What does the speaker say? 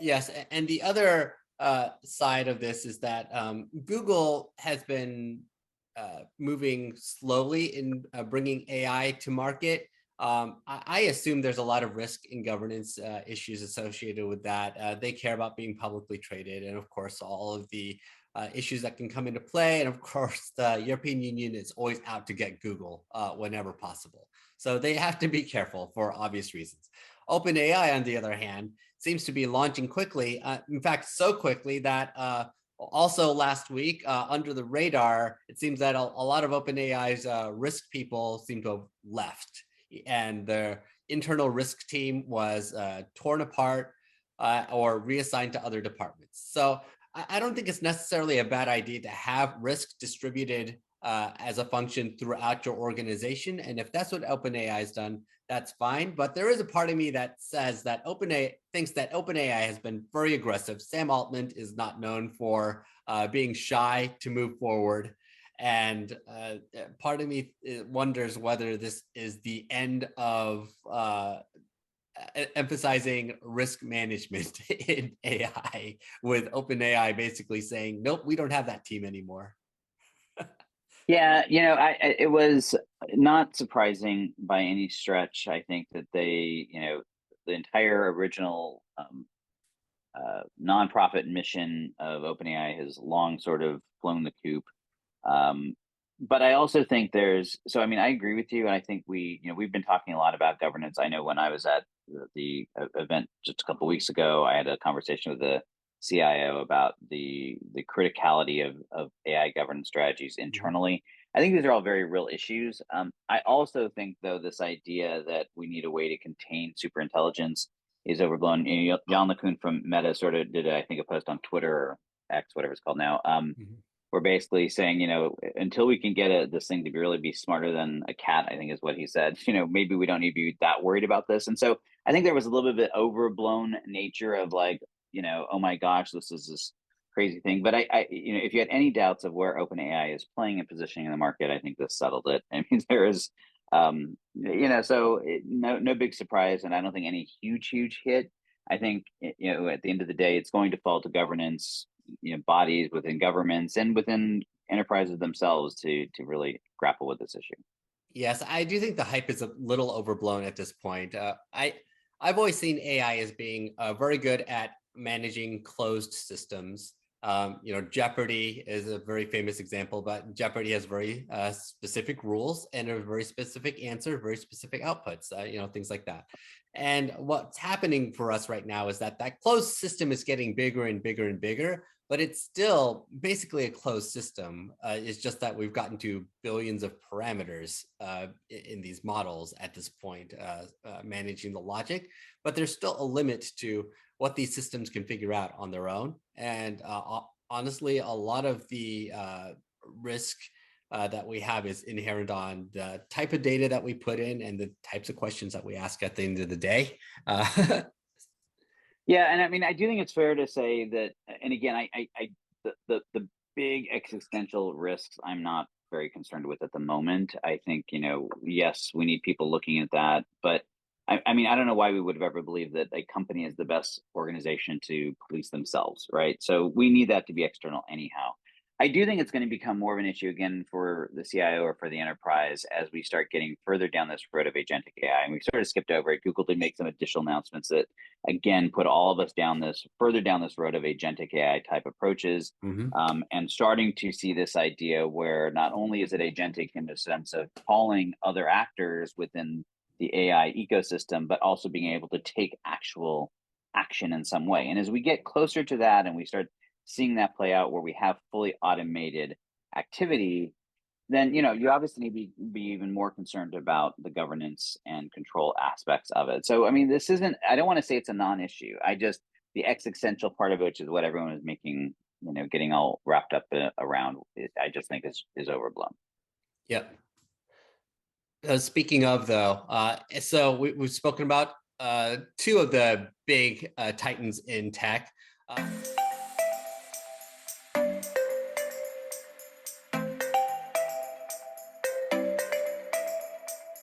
Yes, and the other side of this is that Google has been moving slowly in bringing AI to market. I assume there's a lot of risk and governance issues associated with that. They care about being publicly traded, and of course, all of the issues that can come into play. And of course, the European Union is always out to get Google whenever possible. So they have to be careful for obvious reasons. OpenAI, on the other hand, seems to be launching quickly. In fact, so quickly that also last week, under the radar, it seems that a lot of OpenAI's risk people seem to have left, and their internal risk team was torn apart or reassigned to other departments. So I don't think it's necessarily a bad idea to have risk distributed as a function throughout your organization. And if that's what OpenAI has done, that's fine. But there is a part of me that says that OpenAI thinks that OpenAI has been very aggressive. Sam Altman is not known for being shy to move forward. And part of me wonders whether this is the end of emphasizing risk management in AI, with OpenAI basically saying, nope, we don't have that team anymore. Yeah, it was not surprising by any stretch. I think that they, the entire original nonprofit mission of OpenAI has long sort of flown the coop. But I also think I agree with you. And I think we've been talking a lot about governance. I know when I was at the event just a couple of weeks ago, I had a conversation with the CIO about the criticality of AI governance strategies internally. I think these are all very real issues. I also think, though, this idea that we need a way to contain superintelligence is overblown. Jan LeCun from Meta sort of did, I think, a post on Twitter or X, whatever it's called now. We're basically saying, until we can get this thing to really be smarter than a cat, I think is what he said, maybe we don't need to be that worried about this. And so I think there was a little bit overblown nature of like, oh my gosh, this is this crazy thing. But if you had any doubts of where OpenAI is playing and positioning in the market, I think this settled it. I mean, there is, no big surprise, and I don't think any huge hit. I think, at the end of the day, it's going to fall to governance, bodies within governments and within enterprises themselves to really grapple with this issue. Yes, I do think the hype is a little overblown at this point. I've always seen AI as being very good at managing closed systems. Jeopardy is a very famous example, but Jeopardy has very specific rules and a very specific answer, very specific outputs, things like that. And what's happening for us right now is that closed system is getting bigger and bigger and bigger, but it's still basically a closed system. It's just that we've gotten to billions of parameters in these models at this point, managing the logic, but there's still a limit to what these systems can figure out on their own. And honestly, a lot of the risk that we have is inherent on the type of data that we put in and the types of questions that we ask at the end of the day. Yeah, and I mean, I do think it's fair to say that, and again, the big existential risks I'm not very concerned with at the moment. I think, yes, we need people looking at that, but I mean, I don't know why we would have ever believed that a company is the best organization to police themselves, right? So we need that to be external anyhow. I do think it's going to become more of an issue again for the CIO or for the enterprise as we start getting further down this road of agentic AI. And we sort of skipped over it. Google did make some additional announcements that, again, put all of us further down this road of agentic AI type approaches, and starting to see this idea where not only is it agentic in the sense of calling other actors within the AI ecosystem, but also being able to take actual action in some way. And as we get closer to that and we start seeing that play out where we have fully automated activity, then you obviously need to be even more concerned about the governance and control aspects of it. So I mean, I don't want to say it's a non-issue. The existential part of it, which is what everyone is making, getting all wrapped up around, I just think is overblown. Yep. Speaking of, though, so we've spoken about two of the big titans in tech.